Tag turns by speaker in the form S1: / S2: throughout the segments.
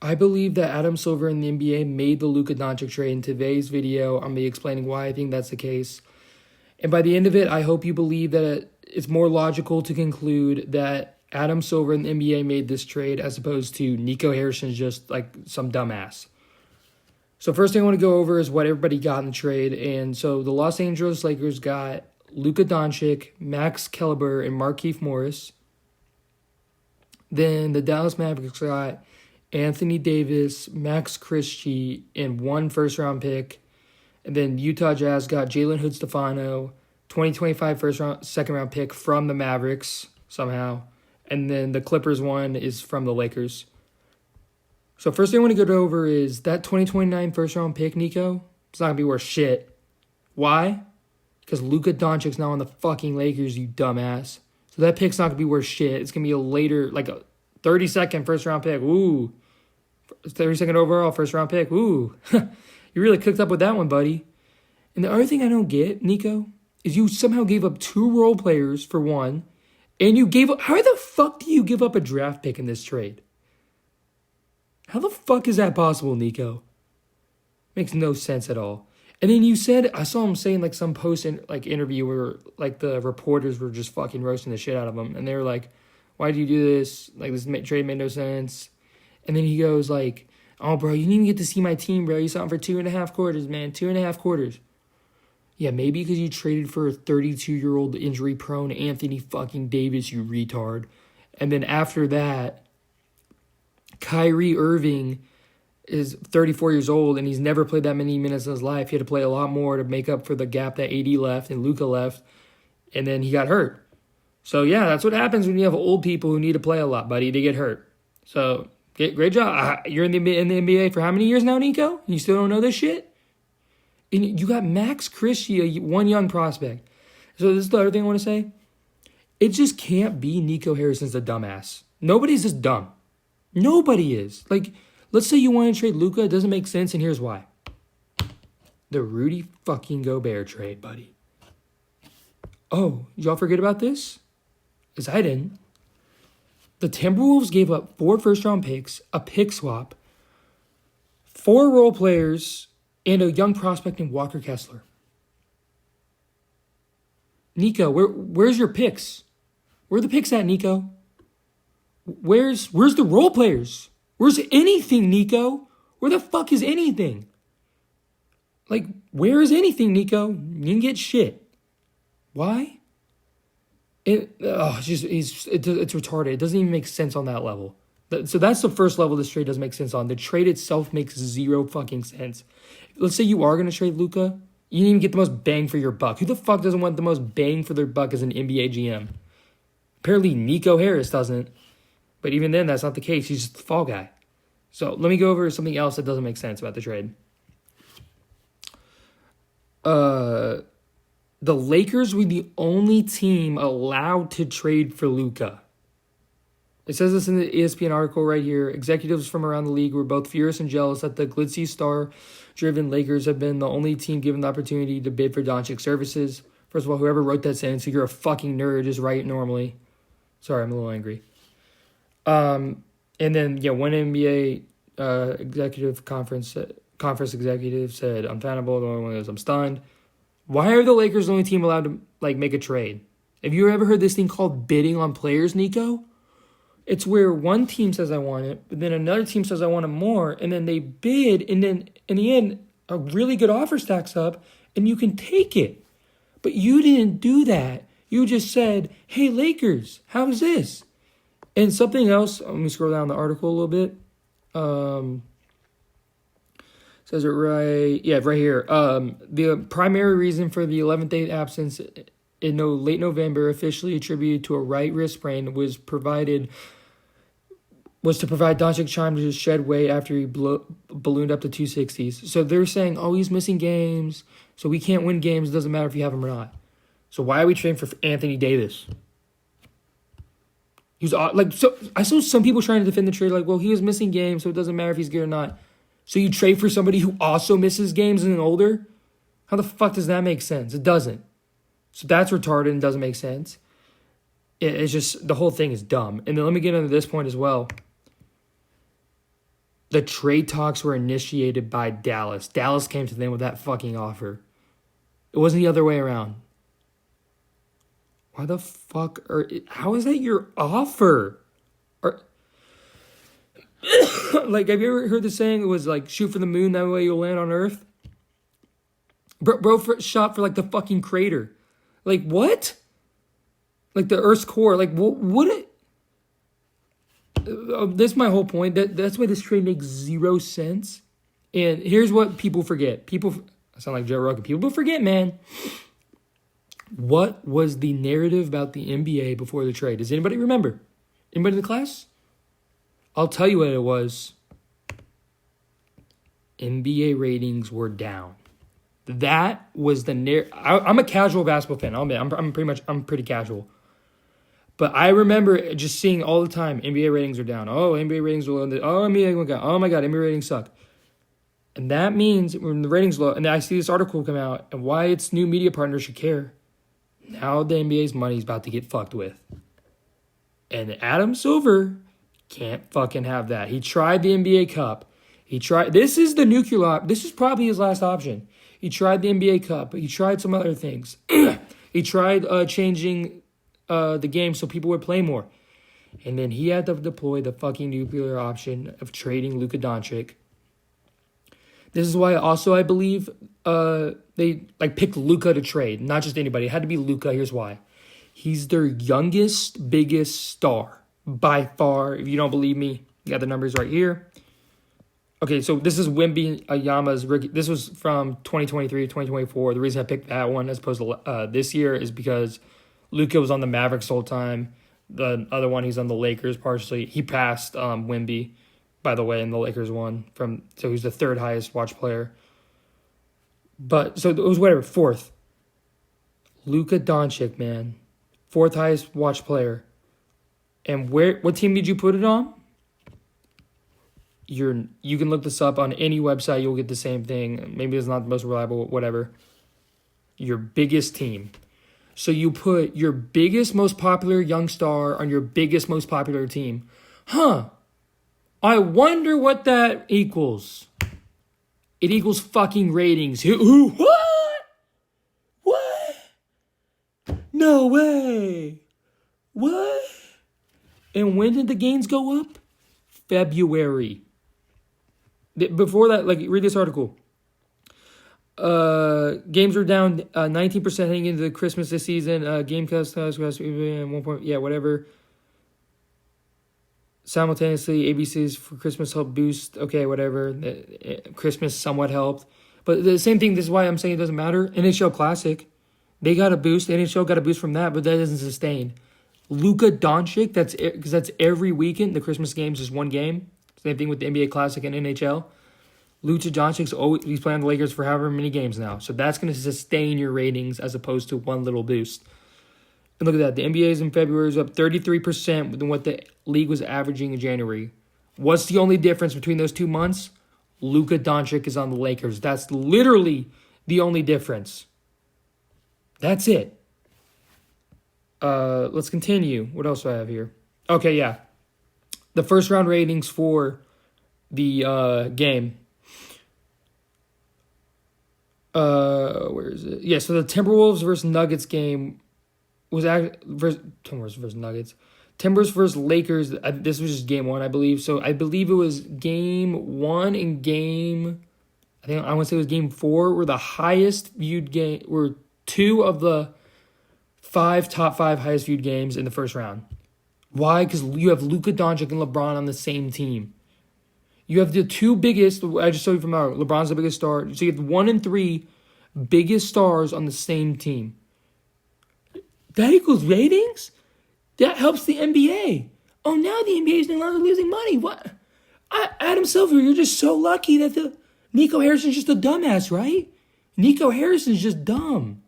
S1: I believe that Adam Silver and the NBA made the Luka Doncic trade. In today's video, I'm going to be explaining why I think that's the case. And by the end of it, I hope you believe that it's more logical to conclude that Adam Silver and the NBA made this trade as opposed to Nico Harrison's just like some dumbass. So first thing I want to go over is what everybody got in the trade. And so the Los Angeles Lakers got Luka Doncic, Max Kelleher, and Markieff Morris. Then the Dallas Mavericks got Anthony Davis, Max Christie, and 1 first-round pick. And then Utah Jazz got Jalen Hood-Stefano, 2025 second-round pick from the Mavericks somehow. And then the Clippers one is from the Lakers. So first thing I want to go over is that 2029 first-round pick, Nico, it's not going to be worth shit. Why? Because Luka Doncic's now on the fucking Lakers, you dumbass. So that pick's not going to be worth shit. It's going to be a later, like a 32nd first-round pick. Ooh. 32nd overall first-round pick. Ooh. You really cooked up with that one, buddy. And the other thing I don't get, Nico, is you somehow gave up 2 role players for 1, and you gave up... How the fuck do you give up a draft pick in this trade? How the fuck is that possible, Nico? Makes no sense at all. And then you said... I saw him saying like some interview where like the reporters were just fucking roasting the shit out of him. And they were like, why do you do this? Like this trade made no sense. And then he goes like... Oh, bro, you didn't even get to see my team, bro. You saw him for 2.5 quarters, man. 2.5 quarters. Yeah, maybe because you traded for a 32-year-old injury-prone Anthony fucking Davis, you retard. And then after that, Kyrie Irving is 34 years old, and he's never played that many minutes in his life. He had to play a lot more to make up for the gap that AD left and Luka left, and then he got hurt. So, yeah, that's what happens when you have old people who need to play a lot, buddy. They get hurt. So... Great job. You're in the NBA for how many years now, Nico? You still don't know this shit? And you got Max Christie, one young prospect. So this is the other thing I want to say. It just can't be Nico Harrison's a dumbass. Nobody's just dumb. Nobody is. Like, let's say you want to trade Luka. It doesn't make sense, and here's why. The Rudy fucking Gobert trade, buddy. Oh, y'all forget about this? Because I didn't. The Timberwolves gave up 4 first-round picks, a pick swap, 4 role players, and a young prospect named Walker Kessler. Nico, where's your picks? Where are the picks at, Nico? Where's the role players? Where's anything, Nico? Where the fuck is anything? Like, where is anything, Nico? You didn't get shit. Why? It's retarded. It doesn't even make sense on that level. So that's the first level this trade doesn't make sense on. The trade itself makes 0 fucking sense. Let's say you are going to trade Luka. You didn't even get the most bang for your buck. Who the fuck doesn't want the most bang for their buck as an NBA GM? Apparently Nico Harris doesn't. But even then, that's not the case. He's just the fall guy. So let me go over something else that doesn't make sense about the trade. The Lakers were the only team allowed to trade for Luka. It says this in the ESPN article right here. Executives from around the league were both furious and jealous that the glitzy star-driven Lakers have been the only team given the opportunity to bid for Doncic's services. First of all, whoever wrote that sentence, you're a fucking nerd, just write it normally. Sorry, I'm a little angry. And then, one NBA conference executive said, I'm fanable. The only one is I'm stunned. Why are the Lakers the only team allowed to make a trade? Have you ever heard this thing called bidding on players, Nico? It's where one team says I want it, but then another team says I want it more, and then they bid, and then in the end, a really good offer stacks up, and you can take it. But you didn't do that. You just said, hey, Lakers, how's this? And something else, let me scroll down the article a little bit. Says it right. Yeah, right here. The primary reason for the 11th day absence in late November, officially attributed to a right wrist sprain, was to provide Doncic time to shed weight after he ballooned up to 260s. So they're saying, oh, he's missing games, so we can't win games. It doesn't matter if you have him or not. So why are we trading for Anthony Davis? So I saw some people trying to defend the trade, like, well, he was missing games, so it doesn't matter if he's good or not. So you trade for somebody who also misses games and older? How the fuck does that make sense? It doesn't. So that's retarded and doesn't make sense. It's just, the whole thing is dumb. And then let me get into this point as well. the trade talks were initiated by Dallas. Dallas came to them with that fucking offer. It wasn't the other way around. Why the fuck how is that your offer? Like, have you ever heard the saying? It was like, shoot for the moon, that way you'll land on Earth. Bro shot for like the fucking crater. Like, what? Like the Earth's core. Like, what? That's my whole point. That's why this trade makes zero sense. And here's what people forget. I sound like Joe Rogan. People forget, man. What was the narrative about the NBA before the trade? Does anybody remember? Anybody in the class? I'll tell you what it was. NBA ratings were down. That was the narrative. I'm a casual basketball fan. I'll admit, I'm pretty casual. But I remember just seeing all the time, NBA ratings are down. Oh, NBA ratings are low. Oh my God, NBA ratings suck. And that means when the ratings low, and I see this article come out, and why its new media partners should care. Now the NBA's money is about to get fucked with. And Adam Silver can't fucking have that. He tried the NBA Cup. This is the nuclear this is probably his last option. He tried the NBA Cup. He tried some other things. He tried changing the game so people would play more. And then he had to deploy the fucking nuclear option of trading Luka Doncic. This is why also I believe they picked Luka to trade. Not just anybody. It had to be Luka. Here's why. He's their youngest, biggest star. By far. If you don't believe me, you got the numbers right here. Okay, so this is Wembanyama's rookie. This was from 2023 to 2024. The reason I picked that one as opposed to this year is because Luka was on the Mavericks the whole time. The other one, he's on the Lakers partially. He passed Wemby, by the way, and the Lakers won. So he's the third highest watch player. But, so it was whatever, fourth. Luka Doncic, man. Fourth highest watch player. And what team did you put it on? You can look this up on any website. You'll get the same thing. Maybe it's not the most reliable, whatever. Your biggest team. So you put your biggest, most popular young star on your biggest, most popular team. I wonder what that equals. It equals fucking ratings. What? No way. What? And when did the gains go up? February. Before that, read this article. Games were down 19% heading into the Christmas this season. Game cost 1 point. Yeah, whatever. Simultaneously, ABC's for Christmas helped boost. Okay, whatever. Christmas somewhat helped. But the same thing, this is why I'm saying it doesn't matter. NHL Classic, they got a boost. NHL got a boost from that, but that doesn't sustain. Luka Doncic, because that's every weekend. The Christmas games is one game. Same thing with the NBA Classic and NHL. Luka Doncic's he's playing the Lakers for however many games now. So that's going to sustain your ratings as opposed to one little boost. And look at that. The NBA's in February is up 33% than what the league was averaging in January. What's the only difference between those 2 months? Luka Doncic is on the Lakers. That's literally the only difference. That's it. Let's continue. What else do I have here? Okay, yeah. The first round ratings for the game. Where is it? Yeah, so the Timberwolves versus Nuggets game was Timberwolves versus Nuggets. Timbers versus Lakers. This was just game one, I believe. So I believe it was game one and I want to say it was game 4 were the highest viewed game. Were 2 of the top 5 highest viewed games in the first round. Why? Because you have Luka Doncic and LeBron on the same team. You have the 2 biggest. I just showed you from now. LeBron's the biggest star. So you have 1 and 3 biggest stars on the same team. That equals ratings? That helps the NBA. Oh, now the NBA is no longer losing money. What? Adam Silver, you're just so lucky that Nico Harrison's just a dumbass, right? Nico Harrison's just dumb.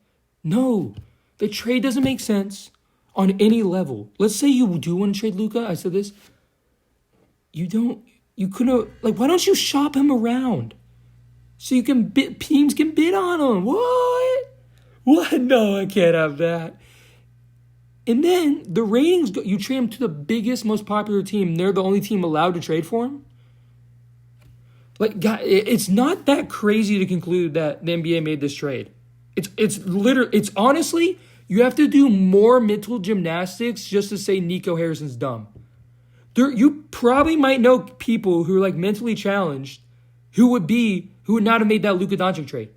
S1: No, the trade doesn't make sense on any level. Let's say you do want to trade Luka. I said this. You couldn't, why don't you shop him around? So teams can bid on him. What? No, I can't have that. And then the ratings, you trade him to the biggest, most popular team. They're the only team allowed to trade for him. Like, God, it's not that crazy to conclude that the NBA made this trade. It's honestly, you have to do more mental gymnastics just to say Nico Harrison's dumb. You probably might know people who are like mentally challenged who would not have made that Luka Doncic trade.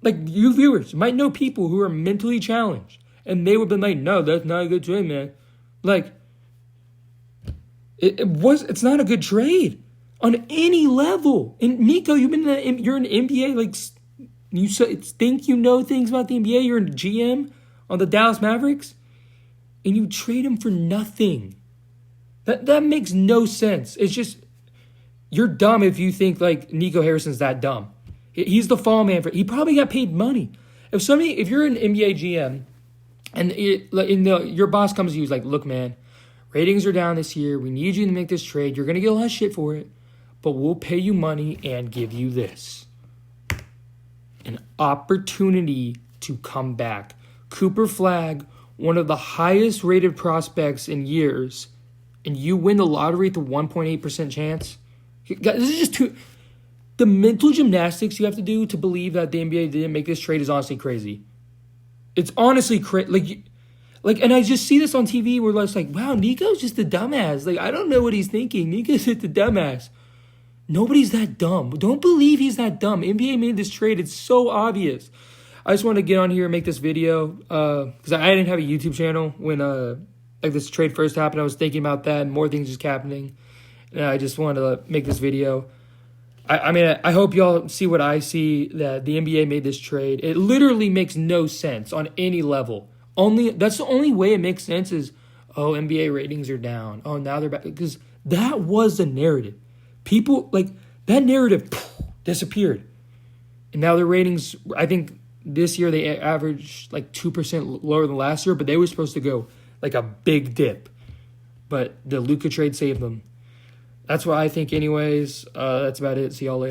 S1: Like, you viewers might know people who are mentally challenged, and they would have been like, no, that's not a good trade, man. Like, it's not a good trade on any level. And Nico, you're an NBA, like, you think you know things about the NBA. You're a GM on the Dallas Mavericks, and you trade him for nothing. That makes no sense. It's just, you're dumb if you think like Nico Harrison's that dumb. He's the fall man he probably got paid money. If you're an NBA GM and your boss comes to you, he's like, look, man, ratings are down this year. We need you to make this trade. You're gonna get a lot of shit for it, but we'll pay you money and give you this. An opportunity to come back. Cooper Flagg, one of the highest rated prospects in years, and you win the lottery with a 1.8% chance. This is just the mental gymnastics you have to do to believe that the NBA didn't make this trade is honestly crazy. It's honestly crazy. Like, and I just see this on TV where it's like, wow, Nico's just a dumbass. Like, I don't know what he's thinking. Nico's just a dumbass. Nobody's that dumb. Don't believe he's that dumb. NBA made this trade. It's so obvious. I just wanted to get on here and make this video because I didn't have a YouTube channel when like this trade first happened. I was thinking about that and more things just happening. And I just wanted to make this video. I mean, I hope y'all see what I see, that the NBA made this trade. It literally makes no sense on any level. That's the only way it makes sense is, oh, NBA ratings are down. Oh, now they're back. Because that was the narrative. People, like, that narrative disappeared. And now the ratings, I think this year they averaged like 2% lower than last year, but they were supposed to go like a big dip. But the Luka trade saved them. That's what I think anyways. That's about it. See y'all later.